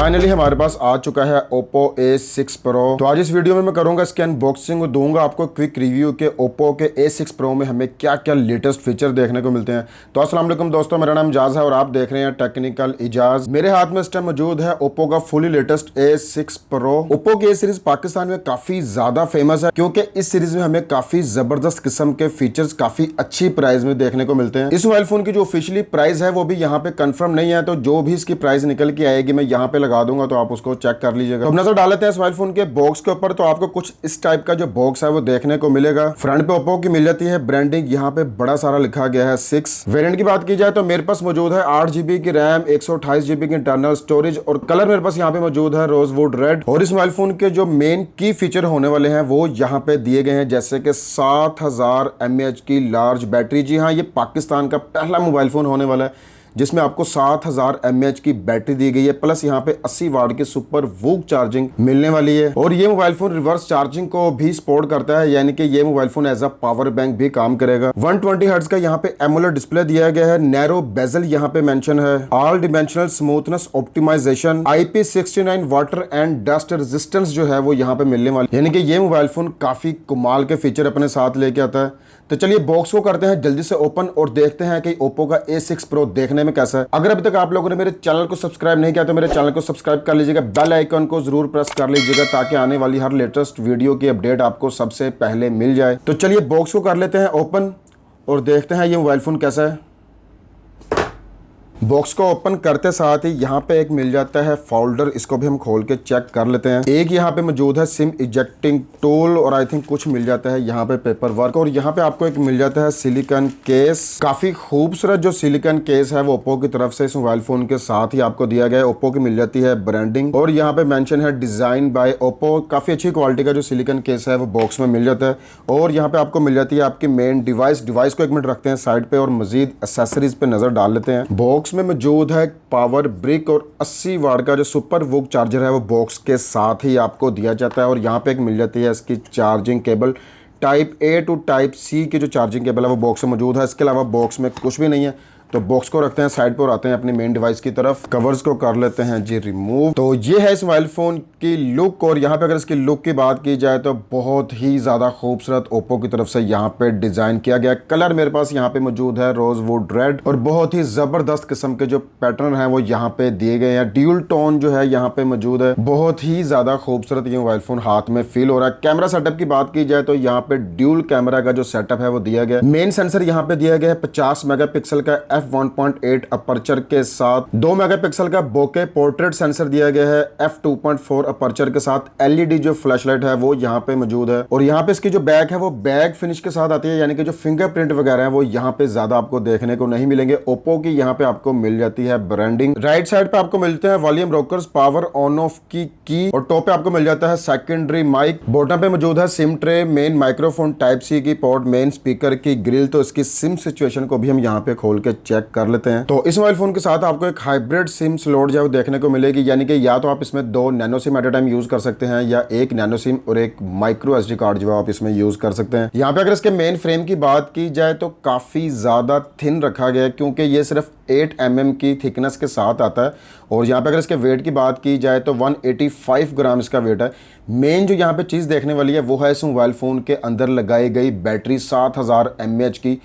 Finally हमारे पास आ चुका है Oppo A6 Pro। तो आज इस वीडियो में मैं करूंगा इसके अनबॉक्सिंग और दूंगा आपको क्विक रिव्यू के Oppo के A6 Pro में हमें क्या क्या लेटेस्ट फीचर देखने को मिलते हैं। तो अस्सलाम वालेकुम दोस्तों, मेरा नाम इजाज है और आप देख रहे हैं टेक्निकल इजाज। मेरे हाथ में इस टाइम मौजूद है Oppo का fully latest A6 Pro। Oppo की ये सीरीज पाकिस्तान में काफी ज्यादा फेमस है क्योंकि इस सीरीज में हमें काफी जबरदस्त किस्म के फीचर्स काफी अच्छी प्राइस में देखने को मिलते हैं। इस मोबाइल फोन की जो ऑफिशियली प्राइस है वो भी यहाँ पे कंफर्म नहीं है, तो जो भी इसकी प्राइस निकल के आएगी मैं यहाँ पे लगा दूंगा, तो आप उसको चेक कर लीजिएगा। तो अब नजर डाल लेते हैं इस मोबाइल फोन के बॉक्स के ऊपर। तो आपको कुछ इस टाइप का जो बॉक्स है वो देखने को मिलेगा। फ्रंट पे ओप्पो की मिल जाती है ब्रांडिंग, यहाँ पे बड़ा सारा लिखा गया है 6। वेरिएंट की बात की जाए तो मेरे पास मौजूद है 8GB की रैम, 128GB की इंटरनल स्टोरेज और कलर मेरे पास यहाँ पे मौजूद है रोजवुड रेड। और इस मोबाइल फोन के जो मेन की फीचर होने वाले हैं वो यहाँ पे दिए गए हैं, जैसे कि 7000 mAh की लार्ज बैटरी। जी हाँ, ये पाकिस्तान का पहला मोबाइल फोन होने वाला है जिसमें आपको 7000 mAh की बैटरी दी गई है, प्लस यहाँ पे 80 वाट की सुपर वूक चार्जिंग मिलने वाली है। और ये मोबाइल फोन रिवर्स चार्जिंग को भी सपोर्ट करता है, यानी कि ये mobile phone as a power bank भी काम करेगा। 120 हर्ट्ज का यहाँ पे एमोलेड डिस्प्ले दिया गया है, नैरो बेजल यहाँ पे मेंशन है, all dimensional smoothness optimisation, IP69 water and dust resistance जो है वो यहाँ पे मिलने वाली, यानी कि ये मोबाइल फोन काफी कमाल के फीचर अपने साथ लेके आता है। तो चलिए बॉक्स को करते हैं जल्दी से ओपन और देखते हैं कि Oppo का A6 Pro देखने में कैसा है। अगर अभी तक आप लोगों ने मेरे चैनल को सब्सक्राइब नहीं किया तो मेरे चैनल को सब्सक्राइब कर लीजिएगा, बेल आइकन को जरूर प्रेस कर लीजिएगा ताकि आने वाली हर लेटेस्ट वीडियो की अपडेट आपको सबसे पहले मिल जाए। तो चलिए बॉक्स को कर लेते हैं ओपन और देखते हैं ये मोबाइल फोन कैसा है। बॉक्स को ओपन करते साथ ही यहाँ पे एक मिल जाता है फोल्डर, इसको भी हम खोल के चेक कर लेते हैं। एक यहाँ पे मौजूद है सिम इजेक्टिंग टूल और आई थिंक कुछ मिल जाता है यहाँ पे पेपर वर्क, और यहाँ पे आपको एक मिल जाता है सिलिकॉन केस। काफी खूबसूरत जो सिलिकॉन केस है वो ओप्पो की तरफ से इस मोबाइल फोन के साथ ही आपको दिया गया है। ओप्पो की मिल जाती है ब्रांडिंग और यहाँ पे मेंशन है डिजाइन बाय ओप्पो। काफी अच्छी क्वालिटी का जो सिलिकॉन केस है वो बॉक्स में मिल जाता है। और यहाँ पे आपको मिल जाती है आपकी मेन डिवाइस को एक मिनट रखते हैं साइड पे और मजीद एक्सेसरीज पे नजर डाल लेते हैं। बॉक्स में मौजूद है पावर ब्रिक और 80 वाट का जो सुपर वूक चार्जर है वो बॉक्स के साथ ही आपको दिया जाता है। और यहाँ पे एक मिल जाती है इसकी charging cable, type A to type C की जो चार्जिंग केबल है वो बॉक्स में मौजूद है। इसके अलावा बॉक्स में कुछ भी नहीं है। तो बॉक्स को रखते हैं साइड पर और आते हैं अपनी मेन डिवाइस की तरफ। कवर्स को कर लेते हैं जी रिमूव। तो ये है इस मोबाइल फोन की लुक, और यहाँ पे अगर इसकी लुक की बात की जाए तो बहुत ही ज्यादा खूबसूरत ओप्पो की तरफ से यहाँ पे डिजाइन किया गया। कलर मेरे पास यहाँ पे मौजूद है रोजवुड रेड और बहुत ही जबरदस्त किस्म के जो पैटर्न है वो यहाँ पे दिए गए हैं। ड्यूल टोन जो है यहाँ पे मौजूद है, बहुत ही ज्यादा खूबसूरत ये मोबाइल फोन हाथ में फील हो रहा है। कैमरा सेटअप की बात की जाए तो यहाँ पे ड्यूल कैमरा का जो सेटअप है वो दिया गया है। मेन सेंसर यहाँ पे दिया गया है 50 मेगापिक्सल का f1.8 अपर्चर के साथ, 2 मेगापिक्सल का बोके पोर्ट्रेट सेंसर दिया गया है f2.4 अपर्चर के साथ। LED जो फ्लैशलाइट है वो यहाँ पे मौजूद है। और यहाँ पे इसकी जो बैक है वो बैक फिनिश के साथ आती है, यानी कि जो फिंगरप्रिंट वगैरह है वो यहाँ पे ज्यादा आपको देखने को नहीं मिलेंगे। ओप्पो की यहाँ पे आपको मिल जाती है ब्रांडिंग। राइट साइड पे आपको मिलते हैं volume rockers, power on off की और टॉप पे आपको मिल जाता है सेकेंडरी माइक। बॉटम पे मौजूद है SIM tray, main microphone type C की पोर्ट, मेन स्पीकर की ग्रिल। तो इसकी सिम सिचुएशन को भी हम यहाँ पे खोल के चेक कर लेते हैं। तो इस मोबाइल फोन के साथ आपको एक हाइब्रिड सिम स्लॉट जो देखने को मिलेगी, यानी कि या तो आप इसमें 2 nano SIM at a time use कर सकते हैं या एक नैनो सिम और एक माइक्रो SD कार्ड जो आप इसमें यूज कर सकते हैं। यहाँ पे अगर इसके मेन फ्रेम की बात की जाए तो काफी ज्यादा थिन रखा गया है क्योंकि ये सिर्फ 8 mm की थिकनेस के साथ आता है। और यहाँ पे अगर इसके वेट की बात की जाए तो 185 ग्राम इसका वेट है। मेन जो यहाँ पे चीज देखने वाली है वो है इस मोबाइल फोन के अंदर लगाई गई बैटरी। 7000 mAh की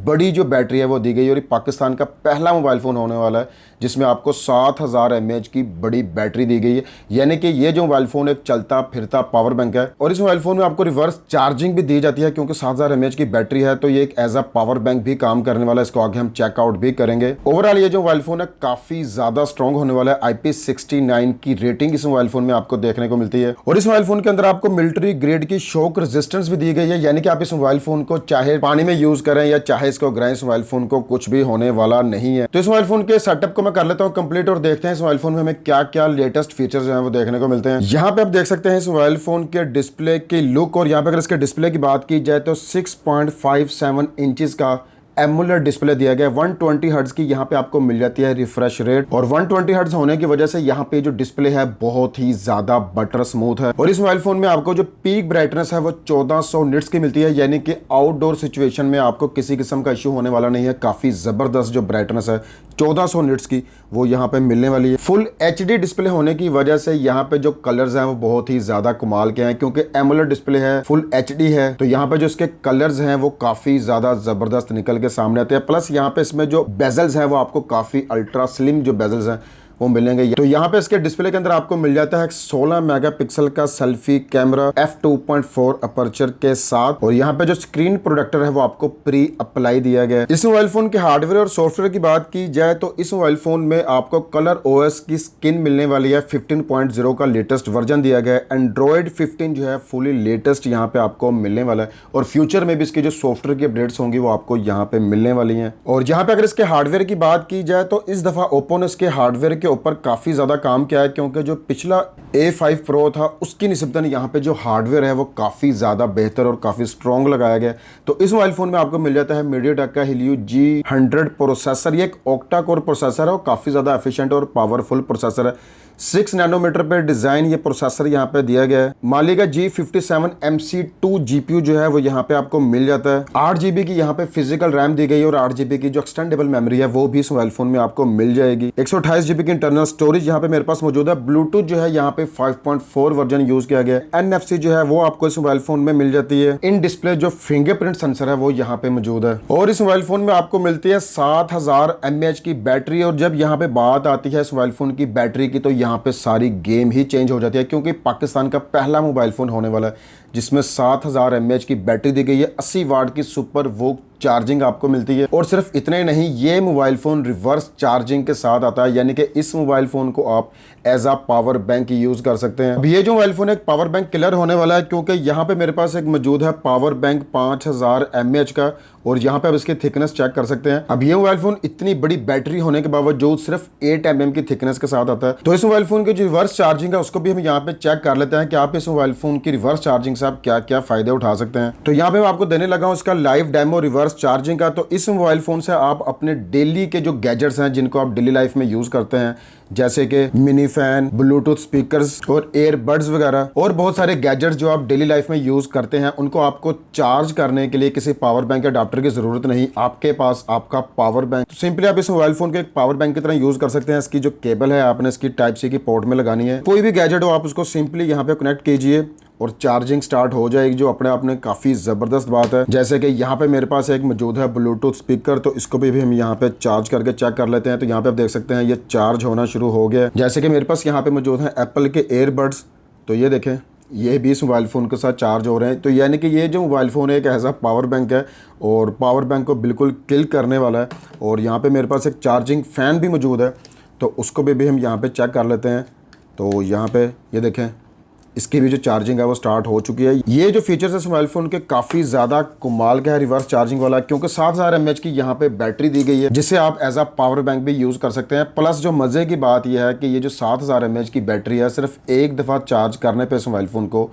बड़ी जो बैटरी है वो दी गई, और ये पाकिस्तान का पहला मोबाइल फोन होने वाला है जिसमें आपको 7000 mAh की बड़ी बैटरी दी गई है, यानी कि ये जो मोबाइल फोन एक चलता फिरता पावर बैंक है। और इस मोबाइल फोन में आपको रिवर्स चार्जिंग भी दी जाती है क्योंकि 7000 mAh की बैटरी है तो ये एक एज अ पावर बैंक भी काम करने वाला है। इसको आगे हम चेकआउट भी करेंगे। ओवरऑल ये जो मोबाइल फोन है काफी ज्यादा स्ट्रॉन्ग होने वाला है। IP69 की रेटिंग इस मोबाइल फोन में आपको देखने को मिलती है। और इस मोबाइल फोन के अंदर आपको मिलिट्री ग्रेड की शॉक रेजिस्टेंस भी दी गई है, यानी कि आप इस मोबाइल फोन को चाहे पानी में यूज करें या चाहे इसको गिराएं, इस मोबाइल फोन को कुछ भी होने वाला नहीं है। तो इस मोबाइल फोन के सेटअप को मैं कर लेता हूं कंप्लीट और देखते हैं इस मोबाइल फोन में हमें क्या क्या लेटेस्ट फीचर्स जो हैं वो देखने को मिलते हैं। यहाँ पे आप देख सकते हैं इस मोबाइल फोन के डिस्प्ले की लुक, और यहाँ पे अगर इसके डिस्प्ले की बात की जाए तो 6.57 इंचेस का एमुलेट डिस्प्ले दिया गया है। 120 हर्ट्ज की यहाँ पे आपको मिल जाती है रिफ्रेश रेट, और 120 हर्ट्ज होने की वजह से यहाँ पे जो डिस्प्ले है बहुत ही ज्यादा बटर स्मूथ है। और इस मोबाइल फोन में आपको जो पीक ब्राइटनेस है वो 1400 निट्स की मिलती है, यानी कि आउटडोर सिचुएशन में आपको किसी किस्म का इश्यू होने वाला नहीं है। काफी जबरदस्त जो ब्राइटनेस है 1400 निट्स की वो यहाँ पे मिलने वाली है। फुल HD डिस्प्ले होने की वजह से यहाँ पे जो कलर्स हैं वो बहुत ही ज्यादा कमाल के हैं, क्योंकि एमोलेड डिस्प्ले है, फुल HD है, तो यहाँ पे जो इसके कलर्स हैं वो काफी ज्यादा जबरदस्त निकल के सामने आते हैं। प्लस यहाँ पे इसमें जो बेजल्स हैं वो आपको काफी अल्ट्रा स्लिम जो बेजल्स हैं वो मिलेंगे। तो यहाँ पे इसके डिस्प्ले के अंदर आपको मिल जाता है 16 मेगापिक्सल का सेल्फी कैमरा f2.4 अपर्चर के साथ, और यहाँ पे जो स्क्रीन प्रोटेक्टर है वो आपको प्री अप्लाई दिया गया है। इस मोबाइल फोन के हार्डवेयर और सॉफ्टवेयर की बात की जाए तो इस मोबाइल फोन में आपको कलर OS की स्किन मिलने वाली है, 15.0 का लेटेस्ट वर्जन दिया गया है। एंड्रॉइड 15 जो है फुली लेटेस्ट यहाँ पे आपको मिलने वाला है, और फ्यूचर में भी इसकी जो सॉफ्टवेयर की अपडेट्स होंगी वो आपको यहाँ पे मिलने वाली है। और यहाँ पे अगर इसके हार्डवेयर की बात की जाए तो इस दफा ओप्पो ने इसके हार्डवेयर के ऊपर काफी ज्यादा काम किया है, क्योंकि जो पिछला A5 Pro था उसकी निस्बतन यहाँ पे जो हार्डवेयर है वो काफी ज्यादा बेहतर और काफी स्ट्रॉन्ग लगाया गया है। तो इस मोबाइल फोन में आपको मिल जाता है MediaTek का Helio G100 प्रोसेसर। ये एक ऑक्टा कोर प्रोसेसर है और काफी ज्यादा एफिशिएंट और पावरफुल प्रोसेसर है। 6 नैनोमीटर पे डिजाइन ये प्रोसेसर यहाँ पे दिया गया है। माली का G57 MC2 GPU जो है वो यहाँ पे आपको मिल जाता है। 8 GB की यहाँ पे फिजिकल रैम दी गई है, और 8 GB की जो एक्सटेंडेबल मेमोरी है वो भी इस मोबाइल फोन में आपको मिल जाएगी। 128 GB की इंटरनल स्टोरेज यहाँ पे मेरे पास मौजूद है। ब्लूटूथ जो है यहाँ पे 5.4 वर्जन यूज किया गया है। NFC जो है वो आपको इस मोबाइल फोन में मिल जाती है। इन डिस्प्ले जो फिंगरप्रिंट सेंसर है वो यहाँ पे मौजूद है, और इस मोबाइल फोन में आपको मिलती है 7000 mAh की बैटरी। और जब यहाँ पे बात आती है इस मोबाइल फोन की बैटरी की, तो यहाँ पे सारी गेम ही चेंज हो जाती है, क्योंकि पाकिस्तान का पहला मोबाइल फोन होने वाला है जिसमें 7000 mAh की बैटरी दी गई है। 80 वाट की सुपर वोक चार्जिंग आपको मिलती है, और सिर्फ इतना ही नहीं, ये मोबाइल फोन रिवर्स चार्जिंग के साथ आता है, यानी कि इस मोबाइल फोन को आप as a power bank use कर सकते हैं। अब ये जो मोबाइल फोन एक पावर बैंक किलर होने वाला है, क्योंकि यहाँ पे मेरे पास एक मौजूद है पावर बैंक 5000 mAh का, और यहाँ पे आप इसकी थिकनेस चेक कर सकते हैं। अब ये मोबाइल फोन इतनी बड़ी बैटरी होने के बावजूद सिर्फ 8 mm की थिकनेस के साथ आता है। तो इस मोबाइल फोन की जो रिवर्स चार्जिंग है उसको भी हम यहाँ पे चेक कर लेते हैं कि आप इस मोबाइल फोन की रिवर्स चार्जिंग से आप क्या क्या फायदे उठा सकते हैं। तो यहाँ पे मैं आपको देने लगा हूँ इसका लाइव डेमो रिवर्स चार्जिंग का। तो इस मोबाइल फोन से आप अपने डेली के जो गैजेट्स हैं जिनको आप डेली लाइफ में यूज करते हैं, जैसे कि मिनी फैन, ब्लूटूथ स्पीकर्स और एयरबड्स वगैरह, और बहुत सारे गैजेट्स जो आप डेली लाइफ में यूज करते हैं, उनको आपको चार्ज करने के लिए किसी पावर बैंक अडाप्टर की जरूरत नहीं, आपके पास आपका पावर बैंक। तो सिंपली आप इस मोबाइल फोन को एक पावर बैंक की तरह यूज कर सकते हैं। इसकी जो केबल है आपने इसकी Type-C की पोर्ट में लगानी है। कोई भी गैजेट हो आप उसको सिंपली यहाँ पे कनेक्ट कीजिए और चार्जिंग स्टार्ट हो जाएगी, जो अपने आप में काफ़ी ज़बरदस्त बात है। जैसे कि यहाँ पे मेरे पास एक मौजूद है ब्लूटूथ स्पीकर, तो इसको भी हम यहाँ पे चार्ज करके चेक कर लेते हैं। तो यहाँ पे आप देख सकते हैं ये चार्ज होना शुरू हो गया है। जैसे कि मेरे पास यहाँ पे मौजूद है एप्पल के एयरबड्स, तो ये देखें ये भी इस मोबाइल फ़ोन के साथ चार्ज हो रहे हैं। तो यानी कि ये जो मोबाइल फ़ोन है एक ऐसा पावर बैंक है, और पावर बैंक को बिल्कुल किल करने वाला है। और यहाँ पर मेरे पास एक चार्जिंग फ़ैन भी मौजूद है, तो उसको भी हम यहाँ पर चेक कर लेते हैं। तो यहाँ पर ये देखें इसकी भी जो चार्जिंग है वो स्टार्ट हो चुकी है। ये जो फीचर्स है इस मोबाइल फोन के काफ़ी ज़्यादा कमाल का है रिवर्स चार्जिंग वाला, क्योंकि 7000 mAh की यहाँ पे बैटरी दी गई है, जिसे आप एज अ पावर बैंक भी यूज़ कर सकते हैं। प्लस जो मज़े की बात यह है कि ये जो 7000 mAh की बैटरी है, सिर्फ एक दफ़ा चार्ज करने पर इस मोबाइल फ़ोन को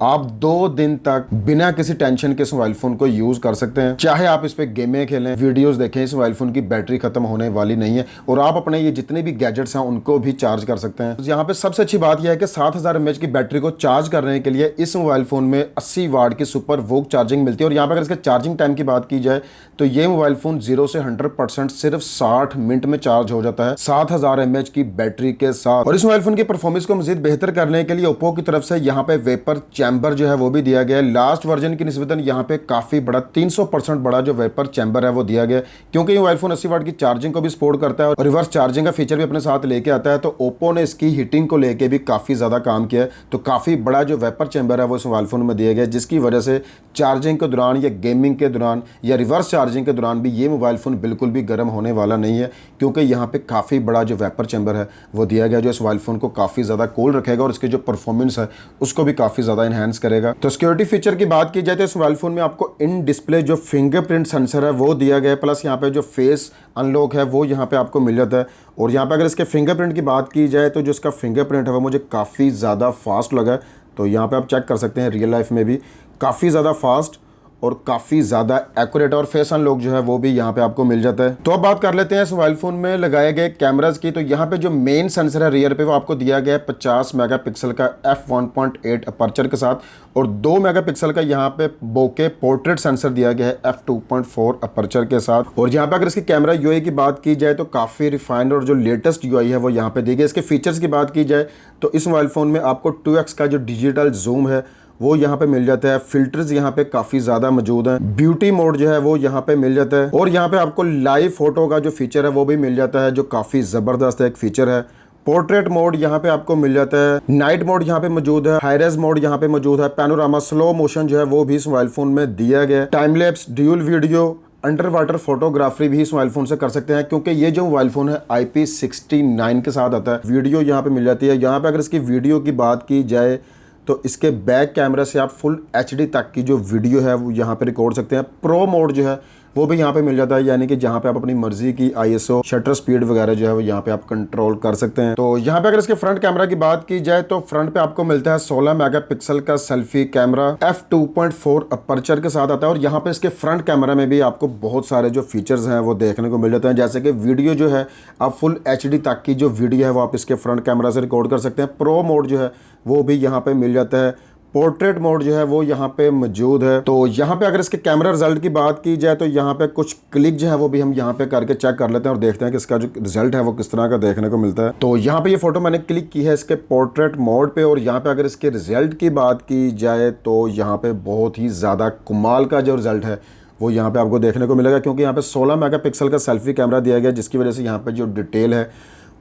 आप 2 दिन तक बिना किसी टेंशन के इस मोबाइल फोन को यूज कर सकते हैं। चाहे आप इस पे गेमें खेलें, वीडियोस देखें, इस मोबाइल फोन की बैटरी खत्म होने वाली नहीं है, और आप अपने ये जितने भी गैजेट्स हैं उनको भी चार्ज कर सकते हैं। यहाँ पे सबसे अच्छी बात यह है कि 7000 mAh की बैटरी को चार्ज करने के लिए इस मोबाइल फोन में 80 वाट की सुपर वोक चार्जिंग मिलती है। और यहाँ पर अगर इसके चार्जिंग टाइम की बात की जाए तो ये मोबाइल फोन 0 से 100% सिर्फ 60 मिनट में चार्ज हो जाता है 7000 mAh की बैटरी के साथ। और इस मोबाइल फोन की परफॉर्मेंस को मजीद बेहतर करने के लिए ओप्पो की तरफ से यहाँ पे वेपर चैम्बर जो है वो भी दिया गया है। लास्ट वर्जन की निस्बतन यहाँ पे काफी बड़ा 300% बड़ा जो वेपर चैम्बर है वो दिया गया है, क्योंकि ये मोबाइल फोन 80 वाट की चार्जिंग को भी सपोर्ट करता है और रिवर्स चार्जिंग का फीचर भी अपने साथ लेके आता है। तो ओप्पो ने इसकी हीटिंग को लेके भी काफी ज्यादा काम किया है। तो काफी बड़ा जो वेपर चैम्बर है वो इस मोबाइल फोन में दिया गया है, जिसकी वजह से चार्जिंग के दौरान या गेमिंग के दौरान या रिवर्स चार्जिंग के दौरान भी ये मोबाइल फोन बिल्कुल भी गर्म होने वाला नहीं है, क्योंकि यहाँ पे काफी बड़ा जो वेपर चैम्बर है वो दिया गया, जो इस मोबाइल फोन को काफी ज्यादा कूल रखेगा और इसकी जो परफॉर्मेंस है उसको भी काफी ज्यादा इनहेंस करेगा। तो सिक्योरिटी फीचर की बात की जाए तो इस मोबाइल फोन में आपको इन डिस्प्ले जो फिंगरप्रिंट सेंसर है वो दिया गया है, प्लस यहाँ पे जो फेस अनलॉक है वो यहाँ पे आपको मिल जाता है। और यहाँ पे अगर इसके फिंगरप्रिंट की बात की जाए तो जो इसका फिंगरप्रिंट है वो मुझे काफ़ी ज़्यादा फास्ट लगा है। तो यहाँ पे आप चेक कर सकते हैं रियल लाइफ में भी काफ़ी ज़्यादा फास्ट और काफ़ी ज़्यादा एक्यूरेट और फेस अनलॉक जो है वो भी यहाँ पे आपको मिल जाता है। तो अब बात कर लेते हैं इस मोबाइल फ़ोन में लगाए गए कैमराज की। तो यहाँ पे जो मेन सेंसर है रियर पे वो आपको दिया गया है 50 मेगापिक्सल का f1.8 अपर्चर के साथ और 2 मेगापिक्सल का यहाँ पे बोके पोर्ट्रेट सेंसर दिया गया है f2.4 अपर्चर के साथ। और यहाँ पे अगर इसकी कैमरा यूआई की बात की जाए तो काफ़ी रिफाइंड और जो लेटेस्ट यूआई है वो यहाँ पे दी गई। इसके फीचर्स की बात की जाए तो इस मोबाइल फ़ोन में आपको 2x का जो डिजिटल जूम है वो यहाँ पे मिल जाता है। फिल्टर्स यहाँ पे काफ़ी ज़्यादा मौजूद हैं। ब्यूटी मोड जो है वो यहाँ पे मिल जाता है और यहाँ पे आपको लाइव फोटो का जो फीचर है वो भी मिल जाता है, जो काफ़ी ज़बरदस्त एक फीचर है। पोर्ट्रेट मोड यहाँ पे आपको मिल जाता है। नाइट मोड यहाँ पे मौजूद है। हाईरेज मोड यहाँ पे मौजूद है। पैनोरामा स्लो मोशन जो है वो भी इस मोबाइल फ़ोन में दिया गया है। Time lapse, dual video, under water photography भी इस मोबाइल फ़ोन से कर सकते हैं, क्योंकि ये जो मोबाइल फ़ोन है IP69 के साथ आता है। वीडियो यहाँ पे मिल जाती है। यहाँ पे अगर इसकी वीडियो की बात की जाए तो इसके बैक कैमरा से आप फुल HD तक की जो वीडियो है वो यहाँ पे रिकॉर्ड सकते हैं। प्रो मोड जो है वो भी यहाँ पे मिल जाता है, यानी कि जहाँ पे आप अपनी मर्जी की ISO शटर स्पीड वगैरह जो है वो यहाँ पे आप कंट्रोल कर सकते हैं। तो यहाँ पे अगर इसके फ्रंट कैमरा की बात की जाए तो फ्रंट पे आपको मिलता है 16 मेगापिक्सल का सेल्फी कैमरा f2.4 अपर्चर के साथ आता है। और यहाँ पे इसके फ्रंट कैमरा में भी आपको बहुत सारे जो फीचर्स हैं वो देखने को मिल जाते हैं, जैसे कि वीडियो जो है आप फुल HD तक की जो वीडियो है वो आप इसके फ्रंट कैमरा से रिकॉर्ड कर सकते हैं। प्रो मोड जो है वो भी यहाँ पे मिल जाता है। पोर्ट्रेट मोड जो है वो यहाँ पे मौजूद है। तो यहाँ पे अगर इसके कैमरा रिजल्ट की बात की जाए तो यहाँ पे कुछ क्लिक जो है वो भी हम यहाँ पे करके चेक कर लेते हैं और देखते हैं कि इसका जो रिजल्ट है वो किस तरह का देखने को मिलता है। तो यहाँ पे ये फोटो मैंने क्लिक की है इसके पोर्ट्रेट मोड पे और यहाँ पे अगर इसके रिजल्ट की बात की जाए तो यहाँ पे बहुत ही ज़्यादा कमाल का जो रिजल्ट है वो यहाँ पे आपको देखने को मिलेगा, क्योंकि यहाँ पे 16 मेगापिक्सल का सेल्फी कैमरा दिया गया, जिसकी वजह से यहाँ पे जो डिटेल है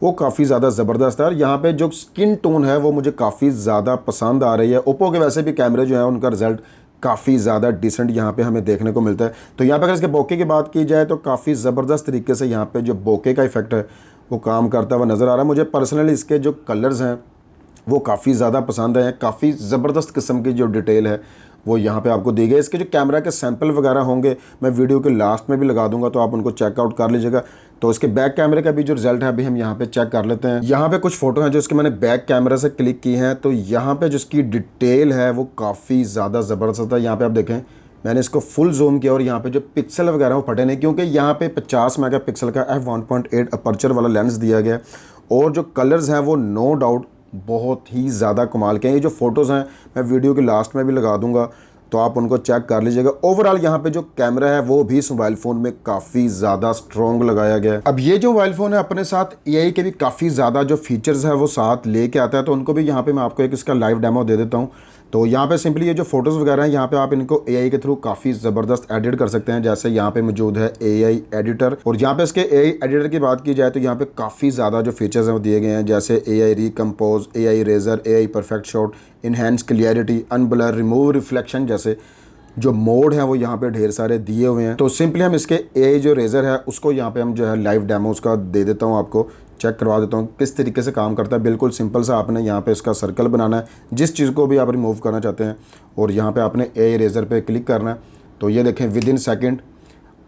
वो काफ़ी ज़्यादा ज़बरदस्त है। और यहाँ पे जो स्किन टोन है वो मुझे काफ़ी ज़्यादा पसंद आ रही है। ओप्पो के वैसे भी कैमरे जो हैं उनका रिजल्ट काफ़ी ज़्यादा डिसेंट यहाँ पे हमें देखने को मिलता है। तो यहाँ पे अगर इसके बोके की बात की जाए तो काफ़ी ज़बरदस्त तरीके से यहाँ पे जो बोके का इफेक्ट है वो काम करता हुआ नज़र आ रहा है। मुझे पर्सनली इसके जो कलर्स हैं वो काफ़ी ज़्यादा पसंद आए हैं। काफ़ी ज़बरदस्त किस्म की जो डिटेल है वो यहाँ पे आपको दी गई। इसके जो कैमरा के सैंपल वगैरह होंगे मैं वीडियो के लास्ट में भी लगा दूंगा, तो आप उनको चेकआउट कर लीजिएगा। तो इसके बैक कैमरे का भी जो रिजल्ट है अभी हम यहाँ पे चेक कर लेते हैं। यहाँ पे कुछ फोटो हैं जो इसके मैंने बैक कैमरा से क्लिक की हैं, तो यहाँ पे जो इसकी डिटेल है वो काफ़ी ज़्यादा ज़बरदस्त है। यहाँ पे आप देखें मैंने इसको फुल जूम किया और यहाँ पे जो पिक्सल वगैरह वो फटे नहीं, क्योंकि यहाँ पे 50 मेगापिक्सल का f1.8 अपर्चर वाला लेंस दिया गया और जो कलर्स हैं वो नो डाउट बहुत ही ज़्यादा कमाल के हैं। ये जो फोटोज़ हैं मैं वीडियो के लास्ट में भी लगा दूंगा, तो आप उनको चेक कर लीजिएगा। ओवरऑल यहाँ पे जो कैमरा है वो भी इस मोबाइल फ़ोन में काफ़ी ज़्यादा स्ट्रॉन्ग लगाया गया है। अब ये जो मोबाइल फ़ोन है अपने साथ AI के भी काफ़ी ज़्यादा जो फीचर्स है वो साथ लेके आता है, तो उनको भी यहाँ पे मैं आपको एक इसका लाइव डेमो दे देता हूँ। तो यहाँ पे सिंपली ये जो फोटोज़ वगैरह हैं यहाँ पे आप इनको AI के थ्रू काफ़ी ज़बरदस्त एडिट कर सकते हैं। जैसे यहाँ पे मौजूद है AI एडिटर, और यहाँ पे इसके AI एडिटर की बात की जाए तो यहाँ पे काफ़ी ज़्यादा जो फीचर्स हैं वो दिए गए हैं, जैसे AI recompose, AI eraser, AI perfect shot, enhance clarity, unblur, remove reflection जैसे जो मोड है वो यहाँ पे ढेर सारे दिए हुए हैं। तो सिंपली हम इसके AI जो रेजर है उसको यहाँ पे हम जो है लाइव डेमोज का दे देता हूँ, आपको चेक करवा देता हूँ किस तरीके से काम करता है। बिल्कुल सिंपल सा आपने यहाँ पे इसका सर्कल बनाना है जिस चीज़ को भी आप रिमूव करना चाहते हैं, और यहाँ पे आपने AI रेजर पे क्लिक करना है। तो ये देखें विद इन सेकेंड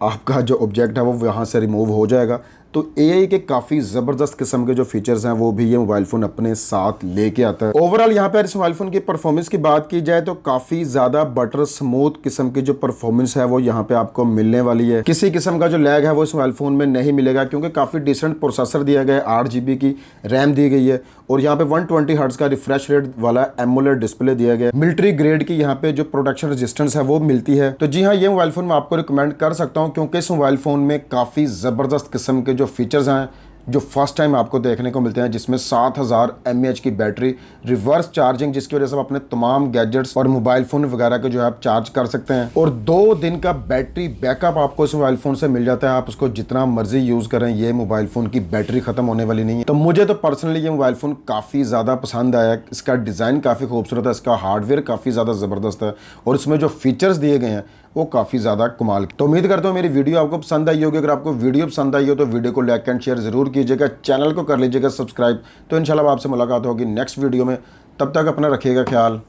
आपका जो ऑब्जेक्ट है वो यहाँ से रिमूव हो जाएगा। तो AI के काफ़ी ज़बरदस्त किस्म के जो फीचर्स हैं वो भी ये मोबाइल फ़ोन अपने साथ लेके आता है। ओवरऑल यहाँ पर इस मोबाइल फ़ोन की परफॉर्मेंस की बात की जाए तो काफ़ी ज़्यादा बटर स्मूथ किस्म की जो परफॉर्मेंस है वो यहाँ पे आपको मिलने वाली है। किसी किस्म का जो लैग है वो इस मोबाइल फ़ोन में नहीं मिलेगा, क्योंकि काफ़ी डिसेंट प्रोसेसर दिया गया है, 8 GB की रैम दी गई है, और यहाँ पे 120 हर्ट्ज़ का रिफ्रेश रेट वाला एमोलेड डिस्प्ले दिया गया है। मिलिट्री ग्रेड की यहाँ पे जो प्रोडक्शन रेजिस्टेंस है वो मिलती है। तो जी हाँ, ये मोबाइल फ़ोन मैं आपको रिकमेंड कर सकता हूँ, क्योंकि इस मोबाइल फ़ोन में काफ़ी ज़बरदस्त किस्म के जो फीचर्स हैं जो फर्स्ट टाइम आपको देखने को मिलते हैं, जिसमें 7000 mAh की बैटरी, रिवर्स चार्जिंग जिसकी वजह से आप अपने तमाम गैजेट्स और मोबाइल फ़ोन वगैरह को जो है आप चार्ज कर सकते हैं, और 2 दिन का बैटरी बैकअप आपको इस मोबाइल फ़ोन से मिल जाता है। आप उसको जितना मर्जी यूज़ करें, ये मोबाइल फ़ोन की बैटरी ख़त्म होने वाली नहीं है। तो मुझे तो पर्सनली ये मोबाइल फ़ोन काफ़ी ज़्यादा पसंद आया। इसका डिज़ाइन काफ़ी खूबसूरत है, इसका हार्डवेयर काफ़ी ज़्यादा ज़बरदस्त है, और इसमें जो फीचर्स दिए गए हैं वो काफ़ी ज़्यादा कमाल। तो उम्मीद करता हूँ मेरी वीडियो आपको पसंद आई होगी। अगर आपको वीडियो पसंद आई हो तो वीडियो को लाइक एंड शेयर ज़रूर कीजिएगा, चैनल को कर लीजिएगा सब्सक्राइब। तो इंशाल्लाह आपसे मुलाकात होगी नेक्स्ट वीडियो में। तब तक अपना रखिएगा ख्याल।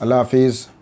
अल्लाह हाफिज़।